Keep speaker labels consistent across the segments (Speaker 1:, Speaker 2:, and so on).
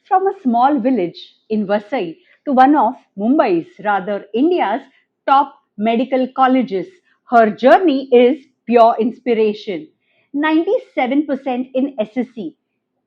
Speaker 1: from a small village in Vasai to one of Mumbai's, rather India's, top medical colleges. Her journey is pure inspiration. 97% in SSC,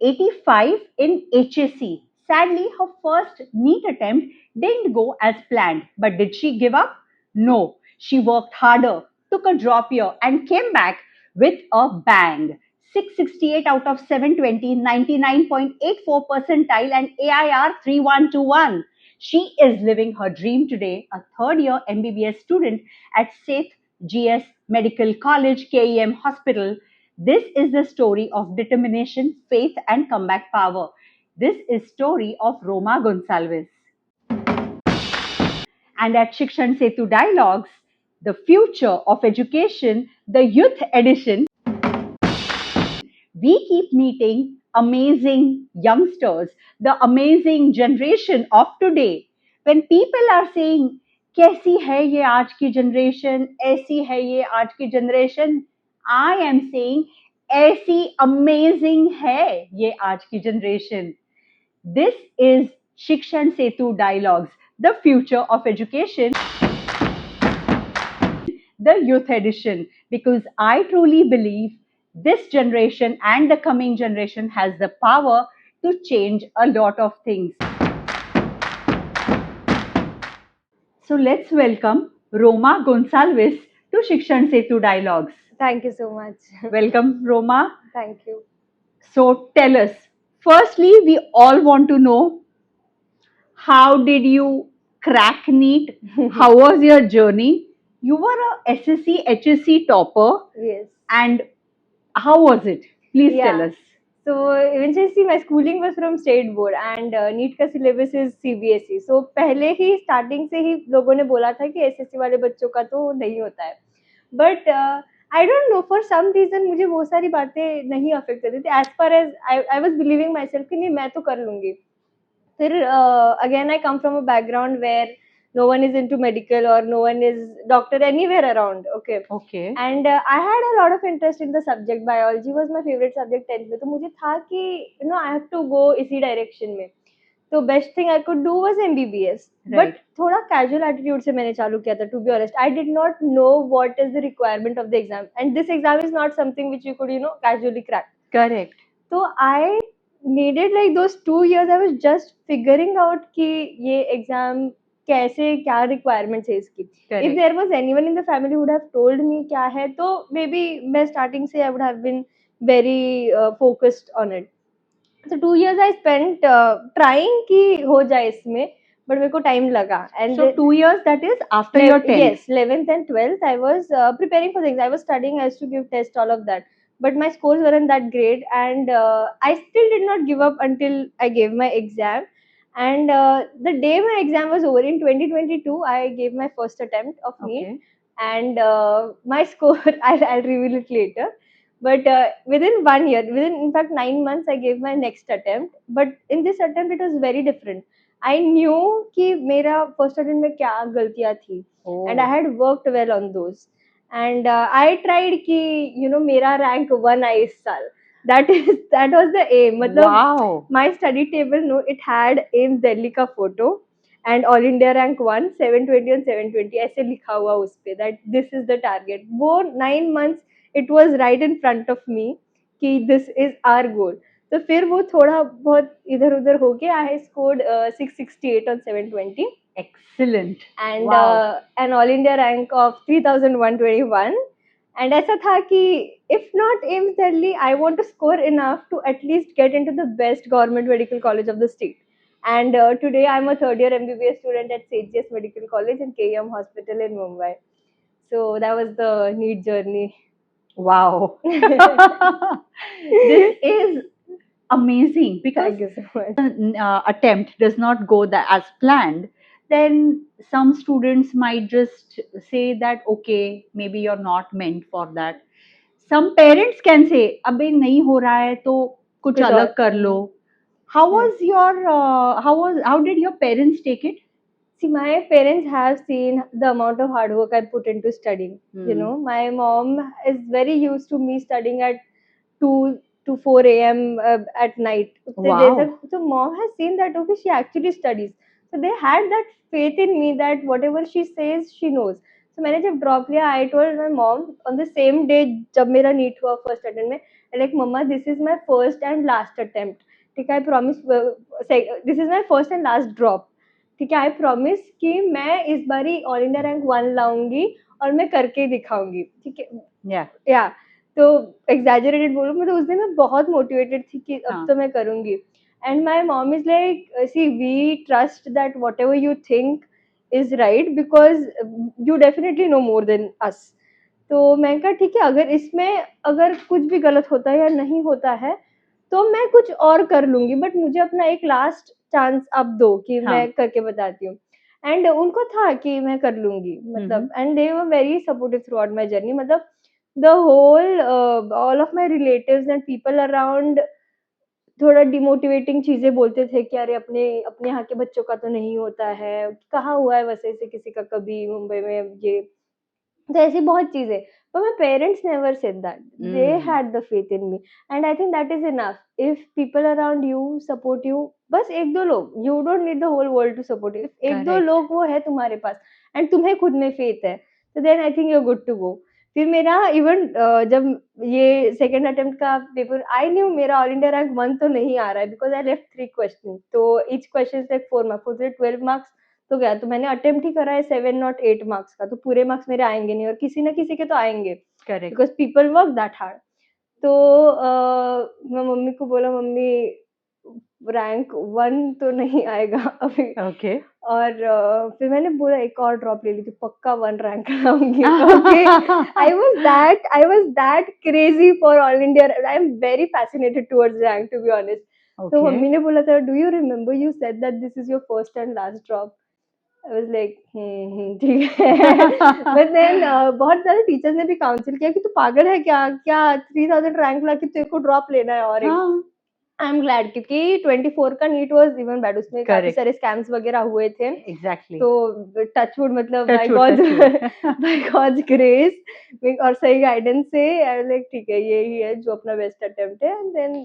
Speaker 1: 85 in HSC. Sadly, her first NEET attempt didn't go as planned. But did she give up? No. She worked harder, took a drop year, and came back with a bang. 668 out of 720, 99.84 percentile, and AIR 3121. She is living her dream today, a third year MBBS student at Seth GS Medical College, KEM Hospital. This is the story of determination, faith, and comeback power. This is story of Roma Gonsalves. And at Shikshan Setu Dialogues, the future of education, the youth edition, we keep meeting amazing youngsters, the amazing generation of today. When people are saying, कैसी है ये आज की generation, ऐसी है ये आज की generation, I am saying, ऐसी amazing है ये आज की generation. This is Shikshan Setu Dialogues, the future of education, the youth edition, because I truly believe this generation and the coming generation has the power to change a lot of things. So let's welcome Roma Gonsalves to Shikshan Setu Dialogues.
Speaker 2: Thank you so much.
Speaker 1: Welcome, Roma.
Speaker 2: Thank you.
Speaker 1: So tell us, firstly, we all want to know, how did you crack NEET? How was your journey? You were a SSC, HSC topper.
Speaker 2: Yes.
Speaker 1: And how was it? Please tell us.
Speaker 2: So eventually my schooling was from state board and NEET का syllabus is CBSE. So पहले ही starting से ही लोगों ने बोला था कि SSC वाले बच्चों का तो नहीं होता है. But I don't know, for some reason मुझे वो सारी बातें नहीं affect करती थी. As far as I was believing myself कि नहीं मैं तो कर लूँगी. फिर again I come from a background where no one is into medical or no one is doctor anywhere around. Okay. And I had a lot of interest in the subject. Biology was my favorite subject 10th में. तो मुझे था कि I have to go इसी direction में. तो best thing I could do was MBBS.
Speaker 1: Right.
Speaker 2: But थोड़ा casual attitude से मैंने चालू किया था. To be honest, I did not know what is the requirement of the exam, and this exam is not something which you could casually crack.
Speaker 1: Correct.
Speaker 2: So I needed like those 2 years. I was just figuring out कि ये exam कैसे क्या requirements है इसकी.
Speaker 1: Correct.
Speaker 2: If there was anyone in the family who would have told me क्या है, तो maybe मैं starting से I would have been very focused on it. So 2 years I spent trying कि हो जाए इसमें, but मेरे को time लगा. And
Speaker 1: so 2 years, that is after your 10th?
Speaker 2: Yes, 11th and 12th I was preparing for the exam. I was studying, I used to give tests, all of that. But my scores weren't that great, and I still did not give up until I gave my exam. And the day my exam was over in 2022, I gave my first attempt of NEET, and my score I'll reveal it later. But within 1 year, within in fact 9 months, I gave my next attempt. But in this attempt, it was very different. I knew कि मेरा first attempt में क्या गलतियाँ थी, and I had worked well on those. And I tried कि मेरा rank 1 आए इस साल. That was the aim. मतलब
Speaker 1: wow.
Speaker 2: My study table, it had AIMS Delhi का photo and All India rank 1, 720 and 720 ऐसे लिखा हुआ उस पे that this is the target. वो 9 months it was right in front of me कि this is our goal. तो फिर वो थोड़ा बहुत इधर उधर हो के I scored 668 on 720.
Speaker 1: Excellent.
Speaker 2: And
Speaker 1: wow.
Speaker 2: An All India rank of 3121. And ऐसा था कि if not AIMS Delhi, I want to score enough to at least get into the best government medical college of the state. And today I'm a third year MBBS student at SGS Medical College in KEM Hospital in Mumbai. So that was the NEET journey.
Speaker 1: Wow. This is amazing, because
Speaker 2: Thank you so much.
Speaker 1: Attempt does not go as planned, then some students might just say that okay, maybe you're not meant for that. Some parents can say अबे नहीं हो रहा है तो कुछ अलग कर लो. How was your how did your parents take it?
Speaker 2: See, my parents have seen the amount of hard work I put into studying. My mom is very used to me studying at 2, to 4 a.m. At night.
Speaker 1: Wow.
Speaker 2: So mom has seen that, okay, she actually studies. So they had that faith in me that whatever she says, she knows. So मैंने जब drop लिया, I told my mom on the same day जब मेरा NEET हुआ first attempt में, like mamma this is my first and last attempt, ठीक है, I promise, this is my first and last drop, ठीक है, I promise कि मैं इस बारी ऑल इंडिया रैंक 1 लाऊंगी और मैं करके ही दिखाऊंगी, ठीक है, या तो एग्जैजरेटेड बोलूँ मैं, तो उस दिन मैं बहुत मोटिवेटेड थी कि अब तो मैं करूंगी. And my mom is like, see we trust that whatever you think is right because you definitely know more than us. तो मैं कहा ठीक है, अगर इसमें अगर कुछ भी गलत होता है या नहीं होता है तो मैं कुछ और कर लूंगी, बट मुझे अपना एक लास्ट चांस अब दो कि मैं करके बताती हूँ. एंड उनको था कि मैं कर लूंगी, मतलब, and they were very supportive through out my journey. मतलब the whole all of my relatives and people around थोड़ा डिमोटिवेटिंग चीजें बोलते थे कि अरे अपने अपने यहाँ के बच्चों का तो नहीं होता है, कहाँ हुआ है वैसे से किसी का कभी मुंबई में ये, तो ऐसी बहुत चीजें. but my parents never said that. They had the faith in me and I think that is enough. If people around you support you, बस एक दो लोग, you don't need the whole world to support you. एक दो लोग वो है तुम्हारे पास and तुम्हें खुद में faith है, so then I think you're good to go. फिर मेरा इवन जब ये सेकेंड अटेम्प्ट का पेपर, आई न्यू मेरा ऑल इंडिया रैंक 1 तो नहीं आ रहा है बिकॉज आई लेफ्ट 3 क्वेश्चन, तो each question like 4 marks, 12 marks तो गया. तो मैंने अटेम्प्ट ही करा है 7 नॉट 8 मार्क्स का, तो पूरे मार्क्स मेरे आएंगे नहीं और किसी ना किसी के तो आएंगे, because people work that hard. तो मैं मम्मी को बोला, मम्मी रैंक 1 तो नहीं आएगा अभी. okay. और फिर मैंने बोला एक और ड्रॉप ले ली थी, पक्का 1 रैंक लाऊंगी. Okay, I was that crazy for All India. I am very fascinated towards rank to be honest. तो मम्मी ने बोला था, do you remember you said that this is your first and last drop. I was like ठीक है. But then बहुत सारे teachers ने भी काउंसिल किया कि तू पागल है क्या, 3000 रैंक ला के तेरे को ड्रॉप लेना है. और आई एम ग्लैड, क्योंकि 24 का नीट वाज इवन बैड, उसमें काफी सारे स्कैम्स वगैरह हुए थे. एग्जैक्टली. तो टचवुड, मतलब बाय गॉड्स ग्रेस और सही गाइडेंस से आई लाइक ठीक है, यही है जो अपना बेस्ट अटेम्प्ट है. एंड देन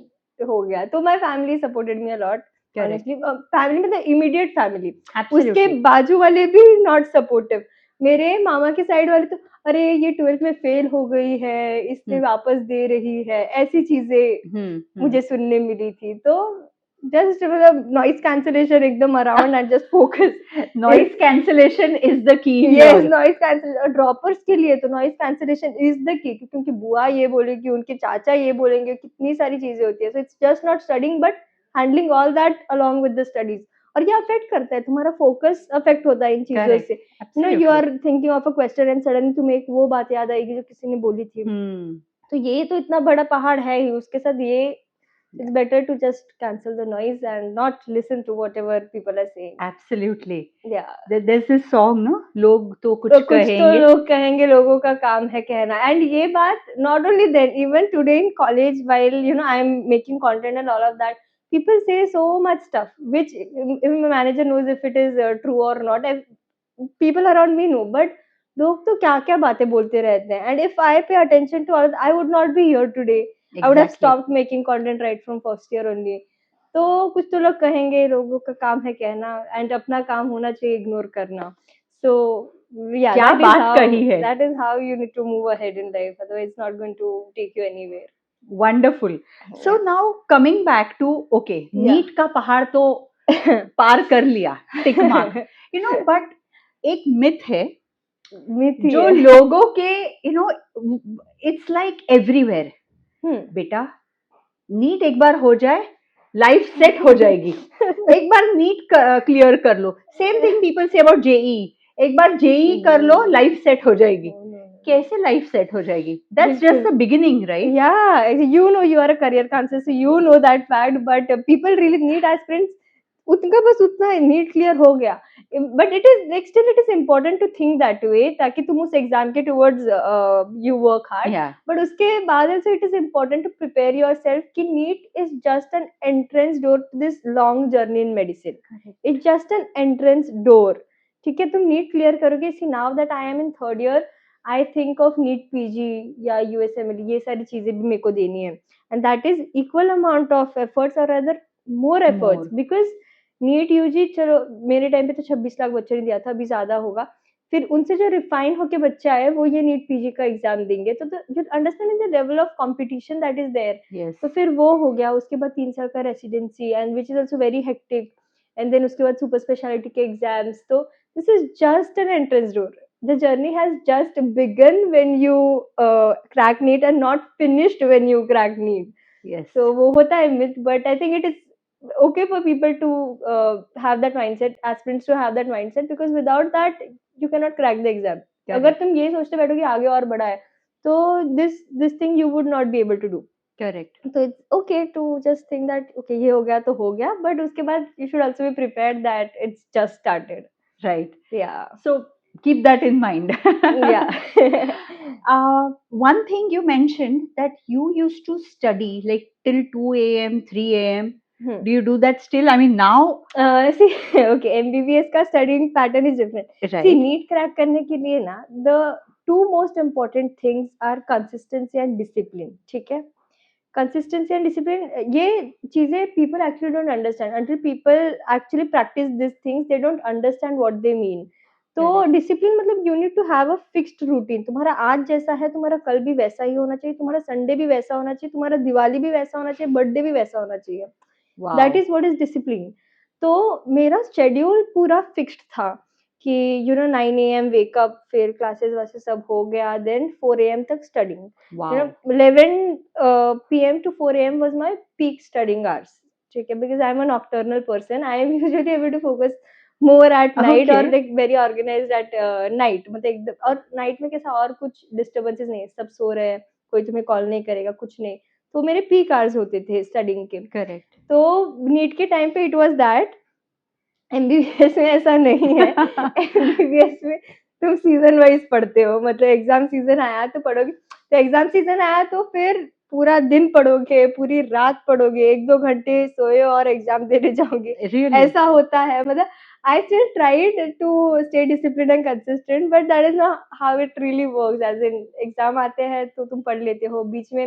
Speaker 2: हो गया. तो my family supported me a lot. Honestly family में द इमीडिएट फैमिली, उसके बाजू वाले भी नॉट सपोर्टिव. मेरे मामा के साइड वाले तो अरे ये 12th में फेल हो गई है, इसलिए वापस दे रही है, ऐसी चीजें मुझे सुनने मिली थी. तो जस्ट मतलब नॉइज कैंसलेशन एकदम around and just focus. Noise cancellation is the key. Yes, noise cancellation droppers के लिए तो noise cancellation is the key, क्योंकि बुआ ये बोलेगी, उनके चाचा ये बोलेंगे, कितनी सारी चीजें होती है. So it's just not studying but handling all that along with the studies. और ये अफेक्ट करता है, तुम्हारा फोकस अफेक्ट होता है इन चीजों से. No, you are thinking of a question and suddenly तुम्हें एक वो बात याद आएगी जो किसी ने बोली थी. तो ये तो इतना बड़ा पहाड़ है ही, उसके साथ ये it's better to just cancel the noise and not listen to whatever people are saying. Absolutely. Yeah. There's this song, no? लोग तो कुछ कहेंगे. तो लोग कहेंगे, लोगों का काम है कहना. And ये बात not only then, even today in college, while I'm making content and all of that, people say so much stuff, which if my manager knows if it is true or not. People around me know, but लोग तो क्या क्या बातें बोलते रहते हैं. And if I pay attention to all, I would not be here today. I would have stopped making content right from first year only. तो कुछ तो लोग कहेंगे, लोगों का काम है कहना, एंड अपना काम होना चाहिए इग्नोर करना. So yeah, क्या बात कही है. That is how you need to move ahead in life, otherwise it's not going to take you anywhere. Wonderful. So now coming back to okay, NEET का पहाड़ तो पार कर लिया, टिक मार्क. But एक मिथ है जो लोगों के it's like everywhere. बेटा नीट एक बार हो जाए लाइफ सेट हो जाएगी. एक बार नीट क्लियर कर लो. Same thing people say about JEE, एक बार जेई कर लो लाइफ सेट हो जाएगी. कैसे लाइफ सेट हो जाएगी? That's just the beginning, right? या you are a career counsellor, so you know that fact. But people really need aspirants, उनका बस उतना नीट क्लियर हो गया. But it is still it is important to think that way, ताकि तुम उस exam के towards you work hard. But उसके बाद also it is important to prepare yourself कि NEET is just an entrance door to this long journey in medicine. It's just an entrance door. ठीक है, तुम NEET क्लियर करोगे. See, now that I am in 3rd year, I think of NEET PG या USMLE, ये सारी चीजें भी मेरे को देनी है, and that is equal amount of efforts और other more efforts,
Speaker 1: More.
Speaker 2: Because NEET UG, चलो मेरे टाइम पे तो 26 लाख बच्चों ने दिया था, अभी ज्यादा होगा, फिर उनसे जो रिफाइन होके बच्चे आए वो ये नीट पीजी का एग्जाम देंगे, तो you understanding the level of competition that is there.
Speaker 1: Yes.
Speaker 2: तो फिर वो हो गया, उसके बाद 3 साल का residency and which is also very hectic, and then उसके बाद सुपर स्पेशलिटी के एग्जाम्स, तो this is just an entrance door, the journey has just begun when you crack NEET and not finished when you crack NEET.
Speaker 1: Yes.
Speaker 2: So वो होता है myth, but I think it is okay for people to have that mindset, aspirants to have that mindset, because without that you cannot crack the exam.
Speaker 1: Correct.
Speaker 2: अगर तुम ये सोचते बैठो कि आगे और बड़ा है, तो this thing you would not be able to do.
Speaker 1: Correct.
Speaker 2: So it's okay to just think that okay ये हो गया तो हो गया, but उसके बाद you should also be prepared that it's just started.
Speaker 1: Right.
Speaker 2: Yeah.
Speaker 1: So keep that in mind.
Speaker 2: Yeah.
Speaker 1: One thing you mentioned that you used to study like till 2 a.m., 3 a.m. Do you do that still? I mean, now.
Speaker 2: See, okay, MBBS का studying pattern is different.
Speaker 1: Right.
Speaker 2: See, NEET crack करने के लिए ना, the two most important things are consistency and discipline. ठीक है? Consistency and discipline, ये चीजें people actually don't understand. Until people actually practice these things, they don't understand what they mean. तो discipline मतलब you need to have a fixed routine, तुम्हारा आज जैसा है तुम्हारा कल भी वैसा ही होना चाहिए, तुम्हारा संडे भी वैसा होना चाहिए, तुम्हारा दिवाली भी वैसा होना चाहिए, बर्थडे भी वैसा होना चाहिए, that is what is discipline. तो मेरा शेड्यूल पूरा फिक्स्ड था कि यू नो 9 a.m. वेकअप, फिर क्लासेस वासेस सब हो गया, देन 4 a.m. तक studying,
Speaker 1: Wow.
Speaker 2: You know 11 p.m. to 4 a.m. was my peak studying hours, ठीक है, because I am a nocturnal person, I am usually able to focus more at night or
Speaker 1: Okay.
Speaker 2: like very organized at night, मतलब एकदम, और night में कैसा और कुछ disturbances नहीं है, सब सो रहे हैं, कोई तुम्हें कॉल नहीं करेगा, कुछ नहीं, तो मेरे पीक आवर्स होते थे स्टडिंग के।
Speaker 1: Correct.
Speaker 2: तो नीट के टाइम पे इट वाज दैट, एमबीबीएस में ऐसा नहीं है। एमबीबीएस में तुम सीजन वाइज पढ़ते हो, मतलब एग्जाम सीजन आया तो पढ़ोगे, तो एग्जाम सीजन आया तो फिर पूरा दिन पढ़ोगे, पूरी रात पढ़ोगे, 1-2 घंटे सोए और एग्जाम देने जाओगे।
Speaker 1: Really?
Speaker 2: ऐसा होता है, मतलब I still tried to stay disciplined and consistent, but that is not how it really works. As in exam आते हैं तो तुम पढ़ लेते हो, बीच में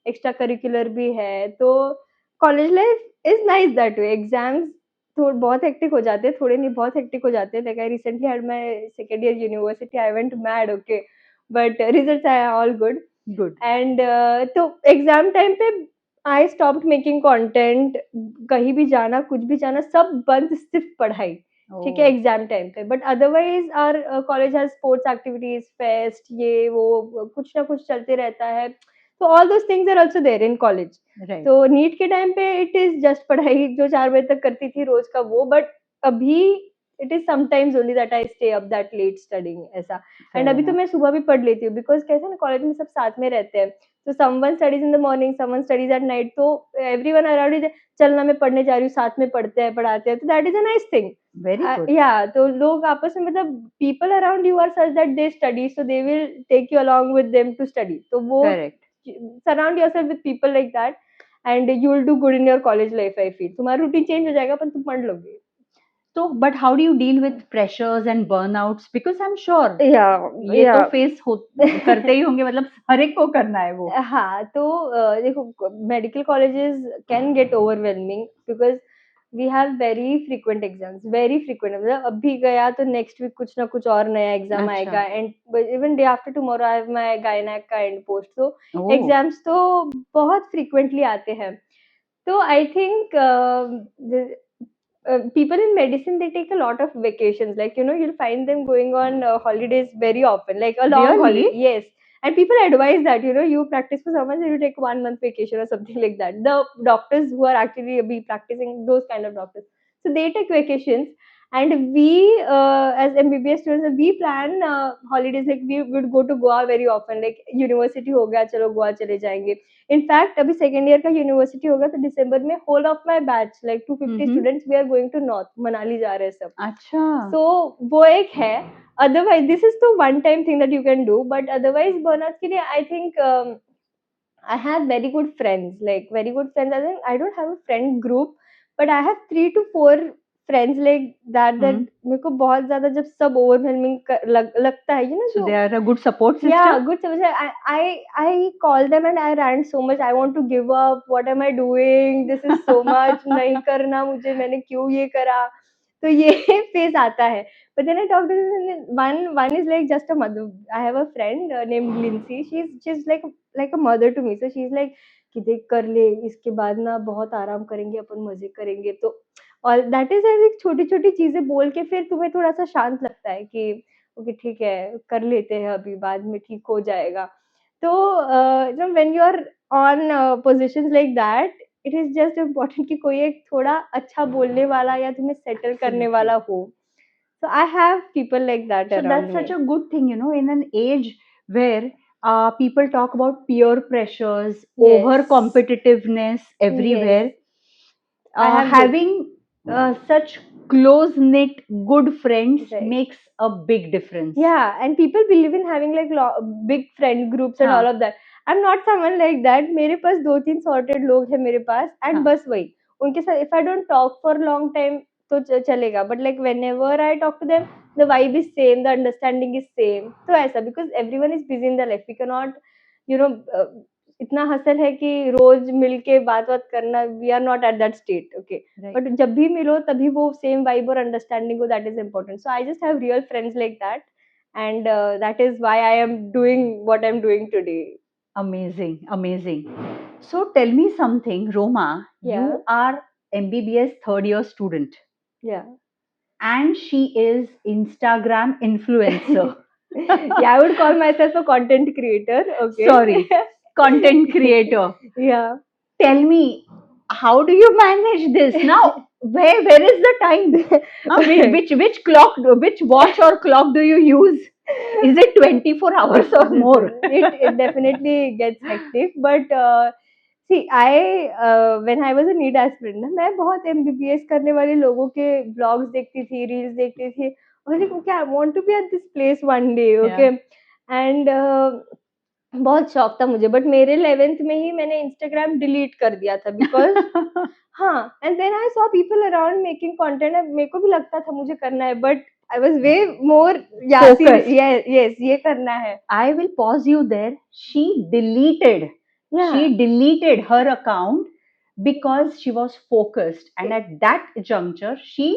Speaker 2: एक्स्ट्रा करिकुलर भी है, तो college life is nice that way. Exams थोड़े बहुत हेक्टिक हो जाते हैं, थोड़े नहीं बहुत हेक्टिक हो जाते हैं, like I recently had my second year university, I went mad, okay, but results are all good.
Speaker 1: Good.
Speaker 2: And तो एग्जाम टाइम पे आई स्टॉप्ड मेकिंग कंटेंट, कहीं भी जाना, कुछ भी जाना, सब बंद, सिर्फ पढ़ाई, ठीक है,
Speaker 1: Oh.
Speaker 2: एग्जाम टाइम पे। But otherwise our college has sports activities, fest, ये वो कुछ ना कुछ चलते रहता है, तो all those things are also there in college.
Speaker 1: Right.
Speaker 2: तो नीट के टाइम पे इट इज जस्ट पढ़ाई, जो 4 बजे तक करती थी रोज का वो, बट अभी it is sometimes only that I stay up that late studying, ऐसा। एंड अभी तो मैं सुबह भी पढ़ लेती हूँ, बिकॉज कैसे ना कॉलेज में सब साथ में रहते हैं, तो someone studies in the morning, someone studies at night, तो एवरीवन अराउंड इज चलना, मैं पढ़ने जा रही हूँ, साथ में पढ़ते हैं, पढ़ाते हैं, तो that is a nice thing.
Speaker 1: Very good.
Speaker 2: या तो लोग आपस में, मतलब people around you are such that they study, so they will take you along with them to study, तो वो
Speaker 1: Correct.
Speaker 2: Surround yourself with people like that, and you will do good in your college life. I feel तुम्हारा routine change हो जाएगा, पर तुम पढ़ लोगे।
Speaker 1: So, but how do you deal with pressures and burnouts? Because I'm sure ये
Speaker 2: या
Speaker 1: तो फेस करते ही होंगे, मतलब हर एक को करना है वो।
Speaker 2: हाँ, तो देखो medical colleges can get overwhelming, because we have very frequent exams, very frequent, मतलब अभी गया तो नेक्स्ट वीक कुछ ना कुछ और नया एग्जाम
Speaker 1: अच्छा।
Speaker 2: आएगा, and even day after tomorrow I have my gynaec का एंड पोस्ट, तो
Speaker 1: Oh.
Speaker 2: एग्जाम्स तो बहुत फ्रीक्वेंटली आते हैं। तो I think people in medicine, they take a lot of vacations, like you know you'll find them going on holidays very often, like a long
Speaker 1: Really?
Speaker 2: holiday, yes, and people advise that you know you practice for someone, you take 1 month vacation or something like that, the doctors who are actually be practicing, those kind of doctors, so they take vacations, and we as MBBS students, we plan holidays, like we would go to Goa very often, like university हो गया चलो गोवा चले जाएंगे। In fact अभी second year का university होगा तो दिसंबर में whole of my batch like 250 students we are going to north Manali जा रहे हैं सब।
Speaker 1: अच्छा।
Speaker 2: सो वो एक है, अदरवाइज दिस इज तो one time thing that you can do, but otherwise burnout के लिए I think I have very good friends, like very good friends. I think I don't have a friend group, but I have 3 to 4 friends like that
Speaker 1: Hmm.
Speaker 2: मेरे को बहुत ज़्यादा जब सब overwhelming लगता है,
Speaker 1: So
Speaker 2: जो
Speaker 1: they are a good support system.
Speaker 2: yeah, good service. I call them and I rant so much. I want to give up. What am I doing? This is so much. नहीं करना मुझे, मैंने क्यों ये करा? तो ये phase आता है. But then I talk to them. One is like just a mother. I have a friend named Lindsay. She's like a mother to me. So she's like कि देख कर ले, इसके बाद ना बहुत आराम करेंगे अपन, मजे करेंगे. तो और दैट इज एक छोटी छोटी चीजें बोल के फिर तुम्हें थोड़ा सा शांत लगता है कि ओके ठीक है, कर लेते हैं, अभी बाद में ठीक हो जाएगा. तो when you are on positions like that, it is just important कि कोई एक थोड़ा अच्छा बोलने वाला या तुम्हें सेटल करने वाला हो. So I have people like that
Speaker 1: So
Speaker 2: around
Speaker 1: that's
Speaker 2: me.
Speaker 1: such a good thing, in an age where people talk about peer pressures,
Speaker 2: Yes.
Speaker 1: over competitiveness everywhere.
Speaker 2: Yes. I have
Speaker 1: Having such close knit good friends
Speaker 2: Right.
Speaker 1: makes a big difference.
Speaker 2: Yeah, and people believe in having like big friend groups and
Speaker 1: हाँ.
Speaker 2: all of that. I'm not someone like that. मेरे पास 2-3 sorted लोग हैं मेरे पास, and
Speaker 1: हाँ.
Speaker 2: बस वही उनके साथ if I don't talk for a long time तो चलेगा, but like whenever I talk to them, the vibe is same, the understanding is same. तो ऐसा, because everyone is busy in their life, we cannot, you know, इतना hustle है कि रोज मिलके बात करना, we are not at that state, okay.
Speaker 1: Right.
Speaker 2: But जब भी मिलो तभी वो same vibe और understanding हो, that is important. So I just have real friends like that, and that is why I am doing what I'm doing today.
Speaker 1: Amazing, amazing. So tell me something, Roma.
Speaker 2: Yeah.
Speaker 1: You are MBBS third year student,
Speaker 2: Yeah.
Speaker 1: and she is Instagram influencer.
Speaker 2: Yeah, I would call myself a content creator. Okay.
Speaker 1: Sorry, content creator.
Speaker 2: Yeah.
Speaker 1: Tell me, how do you manage this now? Where is the time? Which clock, which watch or clock do you use? Is it 24 hours or more?
Speaker 2: It definitely gets hectic, but see, when I was a NEET aspirant ना, मैं बहुत MBBS करने वाले लोगों के vlogs देखती थी, reels देखती थी, और like okay, I want to be at this place one day, okay. And बहुत शौक था मुझे, बट मेरे 11th में ही मैंने Instagram डिलीट कर दिया था, बिकॉज हाँ, and then I saw people around making content, मेरे को भी लगता था मुझे करना है, but I was way more
Speaker 1: Focused.
Speaker 2: yes, ये करना है.
Speaker 1: I will pause you there. She deleted.
Speaker 2: Yeah.
Speaker 1: She deleted her account because she was focused, and at that juncture, she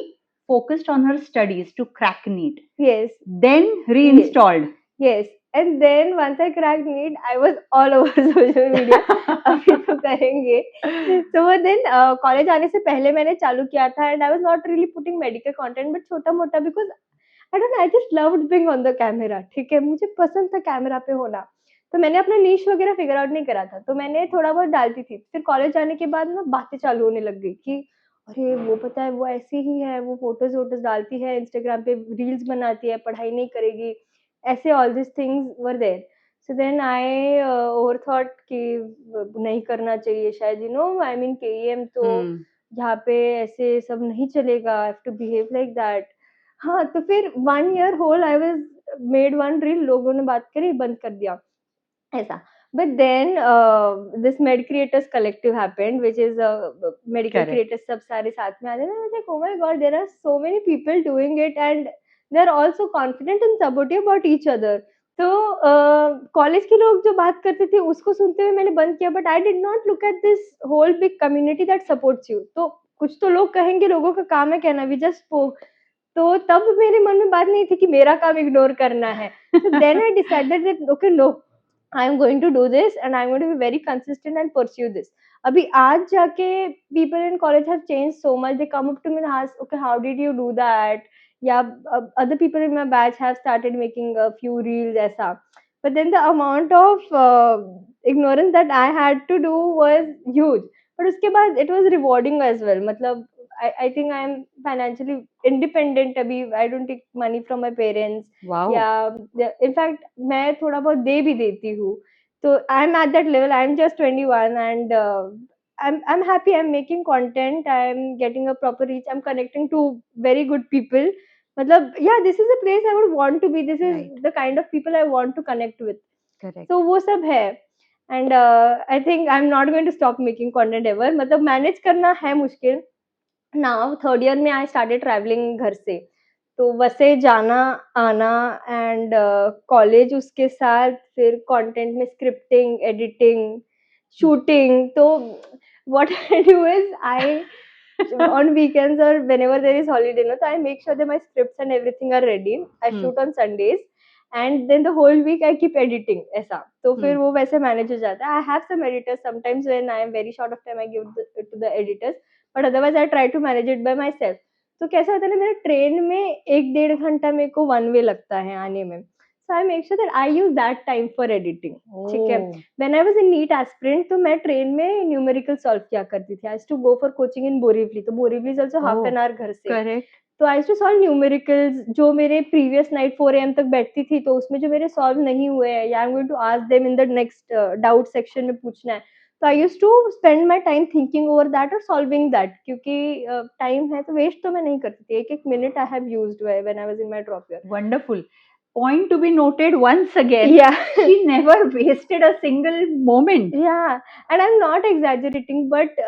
Speaker 1: focused on her studies to crack NEET.
Speaker 2: Yes.
Speaker 1: Then reinstalled.
Speaker 2: Yes. And then once I cracked NEET, I was all over social media. अभी तो करेंगे. So then college आने से पहले मैंने चालू किया था, and I was not really putting medical content, but छोटा मोटा, because I don't know, I just loved being on the camera. ठीक है, मुझे पसंद था कैमरा पे होना, तो मैंने अपना नीश वगैरह फिगर आउट नहीं करा था, तो मैंने थोड़ा बहुत डालती थी. फिर कॉलेज आने के बाद ना बातें चालू होने लग गई कि अरे वो पता है वो ऐसी ही है, वो फोटोज वोटोज डालती है इंस्टाग्राम पे, रील्स बनाती है, पढ़ाई नहीं करेगी, ऐसे all this things were there. So then I over thought कि नहीं करना चाहिए शायद, आई मीन केईएम तो यहाँ पे ऐसे सब नहीं चलेगा, I have to behave like that. हाँ, तो फिर 1 year whole I was made one reel, लोगों ने बात करी, बंद कर दिया ऐसा. But then this med creators collective happened, which is medical
Speaker 1: Correct.
Speaker 2: creators सब सारे साथ में आते हैं. I was like, oh my god, there are so many people doing it, and they are also confident and supportive about each other. तो college के लोग जो बात करते थे उसको सुनते हुए मैंने बंद किया, but I did not look at this whole big community that supports you. तो कुछ तो लोग कहेंगे, लोगों का काम है कहना, वी जस्ट स्पोक. तो तब मेरे मन में बात नहीं थी कि मेरा काम इग्नोर करना है. Then I decided that okay, no, I am going to do this and I am going to be very consistent and pursue this. अभी आज जाके people in college have changed so much. They come up to me and ask, okay, how did you do that? Yeah, other people in my batch have started making a few reels ऐसा. But then the amount of ignorance that I had to do was huge. But उसके बाद it was rewarding as well. मतलब I think I am financially independent अभी. I don't take money from my parents.
Speaker 1: Wow.
Speaker 2: Yeah, in fact मैं थोड़ा बहुत दे भी देती हूँ. तो I'm at that level. I'm just 21 and I'm happy. I'm making content. I'm getting a proper reach. I'm connecting to very good people. मतलब yeah, this is a place I would want to be. This is
Speaker 1: Right.
Speaker 2: the kind of people I want to connect with.
Speaker 1: Correct.
Speaker 2: तो वो सब है. And I think I'm not going to stop making content ever. मतलब manage करना है मुश्किल. Now third year में I started travelling घर से, तो वैसे जाना आना एंड कॉलेज उसके साथ, फिर कंटेंट में scripting, editing, shooting. So what I do is on weekends or whenever there is holiday, no, so I make sure that my scripts and everything are ready. I shoot on Sundays and then the whole week I keep editing ऐसा, तो फिर वो वैसे manage हो जाता है. I have some editors sometimes when I am very short of time I give it to the editors, but otherwise I try to manage it by myself. तो कैसा होता है ना, मेरे ट्रेन में 1-1.5 घंटा मेरे को वन वे लगता है आने में. So I make sure that I use that time for editing. ठीक है. When I was in NEET aspirant, तो मैं ट्रेन में न्यूमेरिकल सॉल्व किया करती थी. I used to go for coaching in Borivali, तो Borivali is also half an hour घर से.
Speaker 1: करेक्ट.
Speaker 2: तो I used to solve numericals जो मेरे प्रीवियस नाइट 4 AM तक बैठती थी, तो उसमें जो मेरे सॉल्व नहीं हुए हैं या I am going to ask them in the next doubt section में पूछना है, तो I used to spend my time thinking over that और सॉल्विंग दैट, क्योंकि टाइम है तो वेस्ट तो मैं नहीं करती थी. एक minute I have used when I was in my drop year.
Speaker 1: Wonderful. Point to be noted once again.
Speaker 2: Yeah.
Speaker 1: She never wasted a single moment.
Speaker 2: Yeah, and I'm not exaggerating, but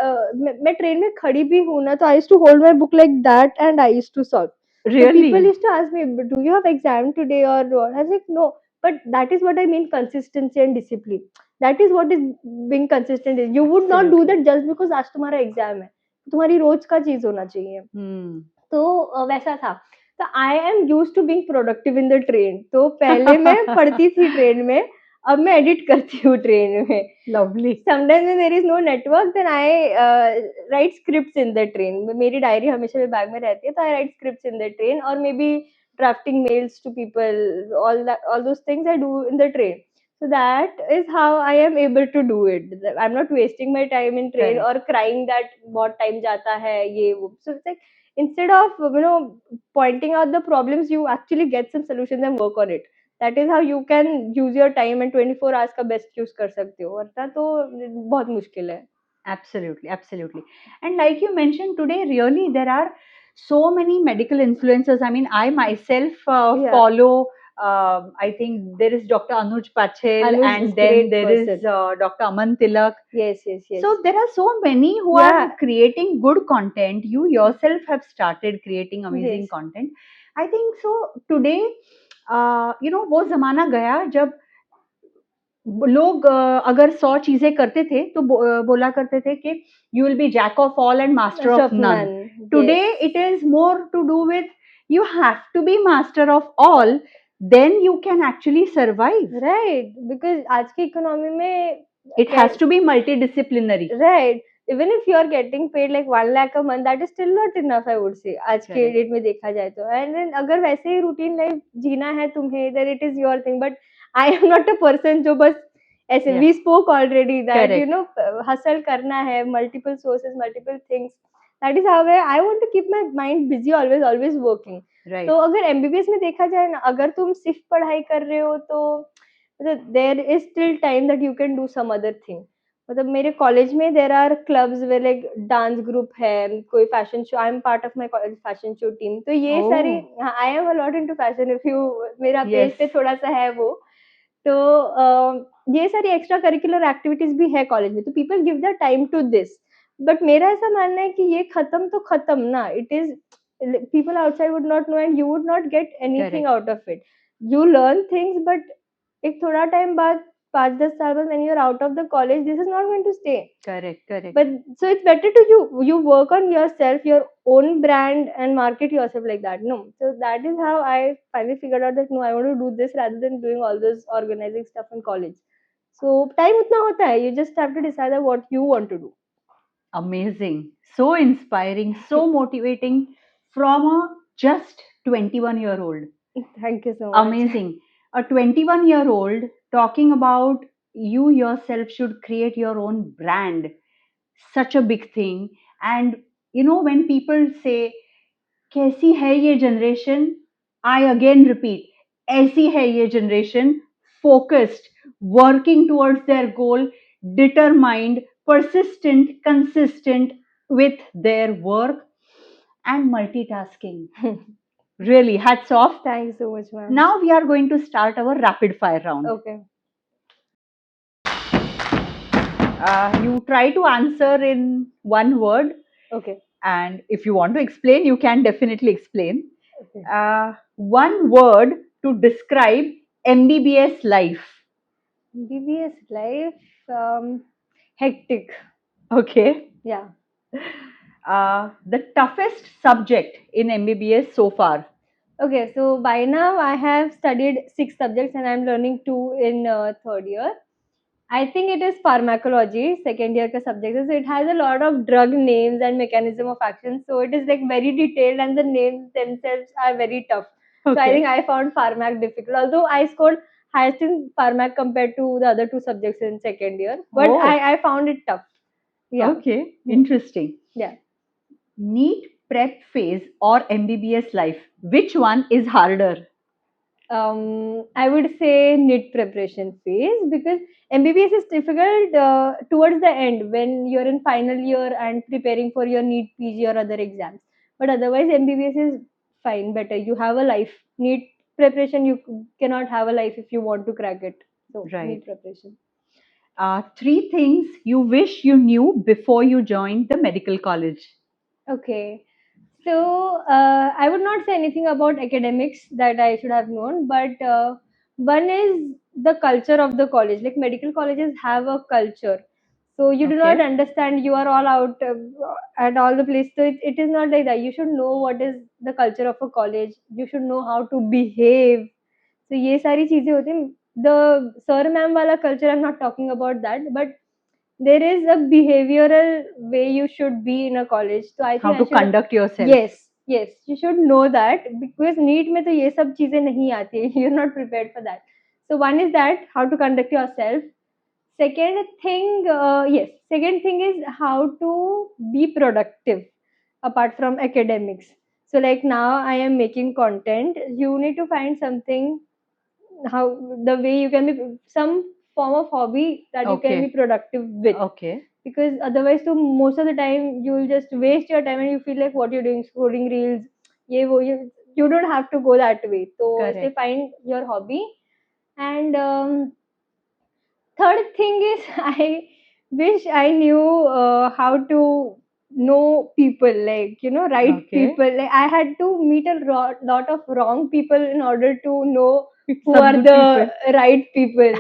Speaker 2: मैं train में खड़ी भी हूँ ना, तो I used to hold my book like that and I used to solve. So
Speaker 1: Really?
Speaker 2: people used to ask me, do you have exam today or what? I was like, no, but that is what I mean, consistency and discipline. That is what is being consistent is. You would not do that just because आज तुम्हारा exam है, तुम्हारी रोज का चीज होना चाहिए. तो वैसा था. तो I am use to being productive in the train. तो पहले मैं पढ़ती थी ट्रेन में, अब मैं एडिट करती हूँ ट्रेन में.
Speaker 1: Lovely.
Speaker 2: Sometimes when there is no network, then I write scripts in the train. मेरी डायरी हमेशा मेरे बैग में रहती है, तो I write scripts in the train, or maybe drafting mails to people. All those things I do in the train. So that is how I am able to do it. I'm not wasting my time in train or crying that बहुत time जाता है ये वो. So it's like instead of pointing out the problems, you actually get some solutions and work on it. That is how you can use your time and 24 hours का best use कर सकते हो, वरना तो बहुत मुश्किल है.
Speaker 1: Absolutely, absolutely. And like you mentioned today, really there are so many medical influencers. I mean, I myself follow. I think there is Dr. Anuj Pachel, and then there is Dr. Aman Tilak.
Speaker 2: Yes.
Speaker 1: So there are so many who are creating good content. You yourself have started creating amazing content. I think so. Today, वो जमाना गया जब लोग अगर 100 चीजें करते थे तो बोला करते थे कि you will be jack of all and master of none. Today it is more to do with you have to be master of all, then you can actually survive.
Speaker 2: Right, because आज की economy में
Speaker 1: it has to be multidisciplinary.
Speaker 2: Right. Even if you are getting paid like 1 lakh a month, that is still not enough, I would say. आज के date में देखा जाए तो. And then अगर वैसे ही रूटीन लाइफ जीना है तुम्हें, then it is your thing. But I am not a person जो बस ऐसे. We spoke already that hustle करना है, multiple sources, multiple things. That is how I want to keep my mind busy, always working.
Speaker 1: Right.
Speaker 2: तो अगर MBBS में देखा जाए ना, अगर तुम सिर्फ पढ़ाई कर रहे हो तो there is still time that you can do some other thing. मतलब मेरे कॉलेज में there are clubs where like dance group है, कोई fashion show. I am part of my college fashion show team. तो ये सारी I am a lot into fashion. If you मेरा page पे थोड़ा सा है वो, तो ये सारी एक्स्ट्रा करिकुलर एक्टिविटीज भी है कॉलेज में. तो people give the time to this. But मेरा ऐसा मानना है कि ये खत्म तो खत्म ना. It is people outside would not know and you would not get anything out of it. You learn things, but एक थोड़ा टाइम बाद 5-10 साल बाद when you're out of the college, this is not going to stay.
Speaker 1: Correct.
Speaker 2: But so it's better to you work on yourself, your own brand, and market yourself like that. No, so that is how I finally figured out that no, I want to do this rather than doing all this organizing stuff in college. So time उतना होता है. You just have to decide what you want to do.
Speaker 1: Amazing, so inspiring, so motivating from a just 21-year-old.
Speaker 2: Thank you so much.
Speaker 1: Amazing. A 21-year-old talking about you yourself should create your own brand. Such a big thing. And when people say कैसी है ये generation, I again repeat, ऐसी है ये generation, focused, working towards their goal, determined, persistent, consistent with their work, and multitasking. Really, hats off.
Speaker 2: Thank you so much, ma'am.
Speaker 1: Now we are going to start our rapid fire round.
Speaker 2: Okay.
Speaker 1: You try to answer in one word.
Speaker 2: Okay.
Speaker 1: And if you want to explain, you can definitely explain.
Speaker 2: Okay.
Speaker 1: One word to describe MBBS life.
Speaker 2: MBBS life, hectic.
Speaker 1: Okay.
Speaker 2: Yeah.
Speaker 1: The toughest subject in MBBS so far.
Speaker 2: Okay, so by now I have studied 6 subjects and I'm learning 2 in 3rd year. I think it is pharmacology, second year ka subject. So it has a lot of drug names and mechanism of action. So it is like very detailed and the names themselves are very tough. So I think
Speaker 1: Okay.
Speaker 2: I found pharmac difficult. Although I scored highest in pharmac compared to the other 2 subjects in second year. But
Speaker 1: Oh,
Speaker 2: I found it tough. Yeah.
Speaker 1: okay.
Speaker 2: Hmm.
Speaker 1: Interesting.
Speaker 2: Yeah.
Speaker 1: NEET prep phase or MBBS life. Which one is harder?
Speaker 2: I would say NEET preparation phase because MBBS is difficult towards the end when you're in final year and preparing for your NEET PG or other exams. But otherwise, MBBS is fine, better. You have a life. NEET preparation, you cannot have a life if you want to crack it. So,
Speaker 1: Right.
Speaker 2: NEET preparation.
Speaker 1: Three things you wish you knew before you joined the medical college.
Speaker 2: Okay. So I would not say anything about academics that I should have known, but one is the culture of the college. Like medical colleges have a culture, so you do not
Speaker 1: Okay.
Speaker 2: understand. You are all out at all the place. So it is not like that. You should know what is the culture of a college. You should know how to behave. So ये सारी चीजें होती हैं. The sir ma'am वाला culture, I'm not talking about that, but there is a behavioral way you should be in a college. So I
Speaker 1: How
Speaker 2: think I
Speaker 1: to
Speaker 2: should.
Speaker 1: conduct yourself.
Speaker 2: Yes, you should know that because NEET में तो ये सब चीजें नहीं आती है. You're not prepared for that. So one is that how to conduct yourself. Second thing is how to be productive apart from academics. So like now I am making content. You need to find something how the way you can be some form of hobby that you can be
Speaker 1: Okay.
Speaker 2: productive with,
Speaker 1: Okay.
Speaker 2: because otherwise so most of the time you'll just waste your time and you feel like what you're doing, scrolling reels, you don't have to go that way. So say
Speaker 1: Correct.
Speaker 2: find your hobby. And third thing is I wish I knew how to know people, like right
Speaker 1: Okay.
Speaker 2: people. Like I had to meet a lot of wrong people in order to know who
Speaker 1: Some
Speaker 2: are
Speaker 1: good
Speaker 2: the
Speaker 1: people.
Speaker 2: right people.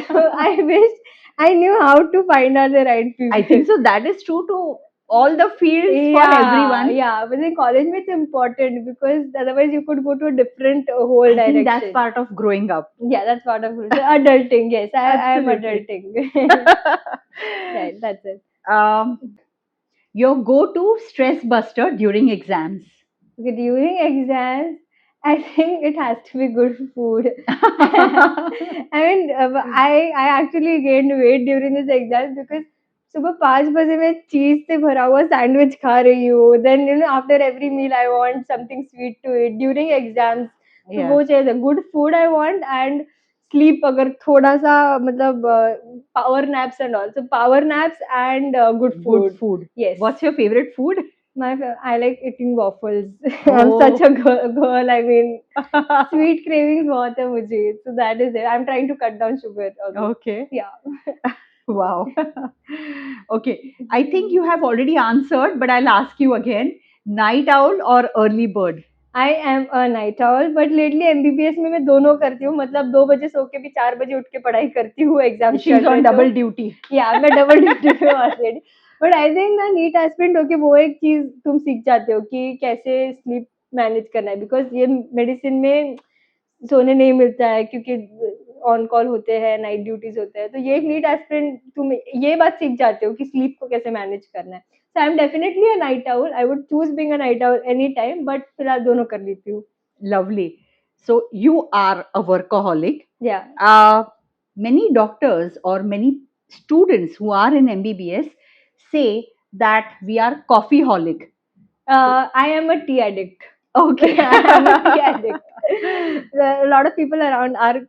Speaker 2: So I wish I knew how to find out the right
Speaker 1: I
Speaker 2: people.
Speaker 1: think so. That is true to all the fields for
Speaker 2: Yeah,
Speaker 1: everyone.
Speaker 2: yeah, but in college it's important because otherwise you could go to a different whole
Speaker 1: I think that's
Speaker 2: direction.
Speaker 1: part of growing up.
Speaker 2: Yeah, that's part of it. So adulting. Yes, I am
Speaker 1: Absolutely.
Speaker 2: adulting. Right, that's it.
Speaker 1: um, your go-to stress buster during exams.
Speaker 2: Okay, during exams, I think it has to be good food. I mean, I actually gained weight during this exam because सुबह 5 बजे मैं चीज से भरा हुआ sandwich खा रही हूँ. Then after every meal I want something sweet to eat during exams. तो
Speaker 1: Yeah,
Speaker 2: वो चाहिए good food I want and sleep अगर थोड़ा सा मतलब power naps and all. So power naps and good
Speaker 1: good
Speaker 2: food.
Speaker 1: food.
Speaker 2: Yes.
Speaker 1: What's your favorite food?
Speaker 2: I like eating waffles. I'm such
Speaker 1: Oh,
Speaker 2: a girl. I mean, sweet cravings बहुत है मुझे. So that is it. I'm trying to cut down sugar also.
Speaker 1: okay.
Speaker 2: Yeah.
Speaker 1: Wow. Okay. I think you have already answered, but I'll ask you again. Night owl or early bird?
Speaker 2: I am a night owl, but lately MBBS में मैं दोनों करती हूँ. मतलब 2 बजे सो के भी 4 बजे उठ के पढ़ाई करती हूँ. एग्जाम्स
Speaker 1: She's
Speaker 2: चल रहे
Speaker 1: on
Speaker 2: तो.
Speaker 1: double duty.
Speaker 2: या मैं डबल ड्यूटी पे ऑलरेडी. बट आई थिंक ना नीट एस्पिरेंट होके वो एक चीज तुम सीख जाते हो कि कैसे स्लीप मैनेज करना है, बिकॉज ये मेडिसिन में सोने नहीं मिलता है क्योंकि ऑन कॉल होते हैं, नाइट ड्यूटीज होते हैं. तो ये एक नीट एस्पिरेंट तुम ये बात सीख जाते हो कि स्लीप को कैसे मैनेज करना है. So I am definitely a night owl. I would choose being a night owl any time, but फिलहाल दोनों कर लेती हूँ.
Speaker 1: Lovely. So you are a workaholic.
Speaker 2: या
Speaker 1: Many doctors or many students who are in MBBS say that we are coffeeholic.
Speaker 2: I am a T addict.
Speaker 1: Okay.
Speaker 2: I am a tea addict. A lot of people around are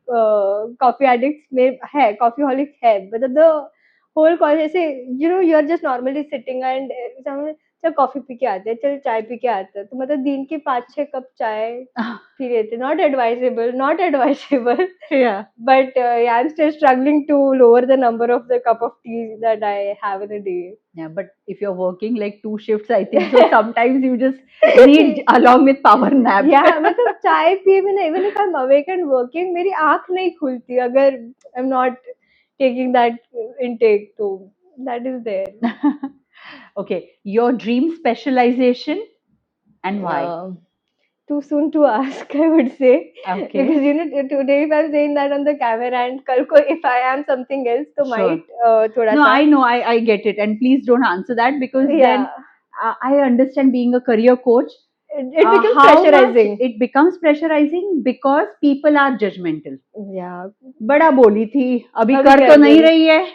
Speaker 2: coffee addicts. में है coffeeholic है, but the whole college ऐसे you are just normally sitting and चल coffee P के आते हैं, चल चाय पी के आते हैं, तो मतलब दिन के 5-6 कप चाय पी लेते, not advisable, not advisable.
Speaker 1: Yeah.
Speaker 2: But yeah, I'm still struggling to lower the number of the cup of tea that I have in a day.
Speaker 1: Yeah, but if you're working like 2 shifts, I think so sometimes you just need along with power nap.
Speaker 2: Yeah, मतलब चाय पिए बिना, even if I'm awake and working, मेरी आँख नहीं खुलती अगर I'm not taking that intake. So that is there.
Speaker 1: Okay, your dream specialization and why?
Speaker 2: Too soon to ask, I would say.
Speaker 1: Okay.
Speaker 2: Because you know, today if I'm saying that on the camera and कल को if I am something else, तो
Speaker 1: Sure.
Speaker 2: might थोड़ा
Speaker 1: No,
Speaker 2: सा.
Speaker 1: I know, I get it, and please don't answer that because then
Speaker 2: Yeah,
Speaker 1: I understand being a career coach.
Speaker 2: it becomes
Speaker 1: How much
Speaker 2: pressurizing.
Speaker 1: it becomes pressurizing because people are judgmental.
Speaker 2: Yeah,
Speaker 1: बड़ा बोली थी, अभी
Speaker 2: अभी
Speaker 1: कर
Speaker 2: कर
Speaker 1: तो नहीं
Speaker 2: रही.
Speaker 1: रही है.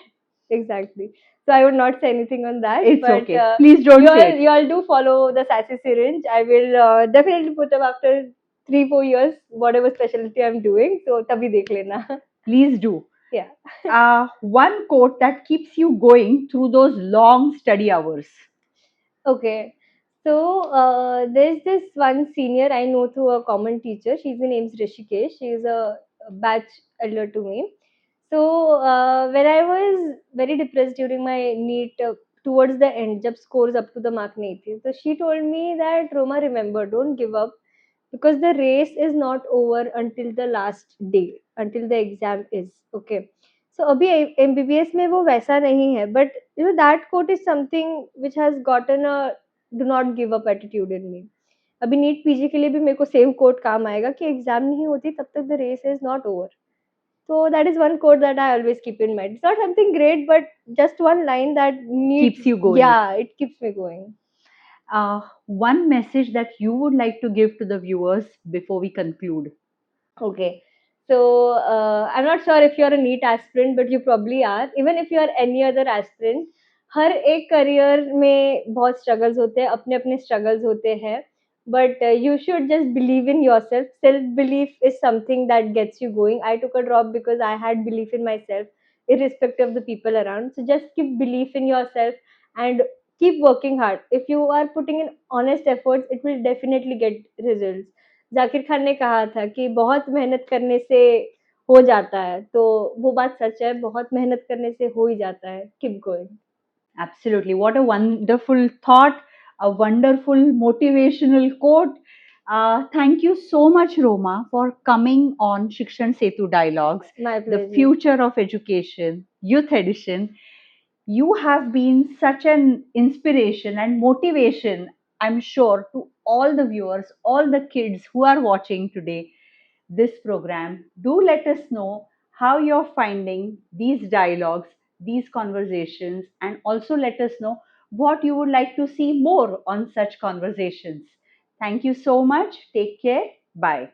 Speaker 2: Exactly. So I would not say anything on that.
Speaker 1: It's
Speaker 2: But
Speaker 1: okay. Please don't say it.
Speaker 2: you all do follow the sassy syringe. I will definitely put up after 3-4 years whatever specialty I'm doing. So तभी देख लेना.
Speaker 1: Please do.
Speaker 2: Yeah.
Speaker 1: One quote that keeps you going through those long study hours.
Speaker 2: Okay. So there's this one senior I know through a common teacher. She's name's Rishikesh. She is a batch elder to me. So when I was very depressed during my NEET, towards the end, जब scores up to the mark नहीं थी, so she told me that Roma, remember, don't give up, because the race is not over until the last day, until the exam is. Okay. So अभी MBBS में वो वैसा नहीं है, but you know that quote is something which has gotten a do not give up attitude in me. अभी NEET PG के लिए भी मेरे को सेम कोट काम आएगा कि एग्जाम नहीं होती तब तक the race is not over. So that is one quote that I always keep in mind. It's not something great, but just one line that needs,
Speaker 1: Keeps you going.
Speaker 2: Yeah, it keeps me going.
Speaker 1: One message that you would like to give to the viewers before we conclude.
Speaker 2: Okay. So I'm not sure if you're a NEET aspirant, but you probably are. Even if you are any other aspirant, हर एक career में बहुत struggles होते हैं, अपने अपने struggles होते हैं. But you should just believe in yourself. Self belief is something that gets you going. I took a drop because I had belief in myself, irrespective of the people around. So just keep belief in yourself and keep working hard. If you are putting in honest efforts, it will definitely get results. Zakir Khan ने कहा था कि बहुत मेहनत करने से हो जाता है, तो वो बात सच है, बहुत मेहनत करने से हो ही जाता है. Keep going.
Speaker 1: Absolutely. What a wonderful thought, a wonderful motivational quote. Thank you so much, Roma, for coming on Shikshan Setu Dialogues,
Speaker 2: My
Speaker 1: the
Speaker 2: pleasure.
Speaker 1: future of education, youth edition. You have been such an inspiration and motivation, I'm sure, to all the viewers, all the kids who are watching today this program. Do let us know how you're finding these dialogues, these conversations, and also let us know what you would like to see more on such conversations. Thank you so much. Take care. Bye.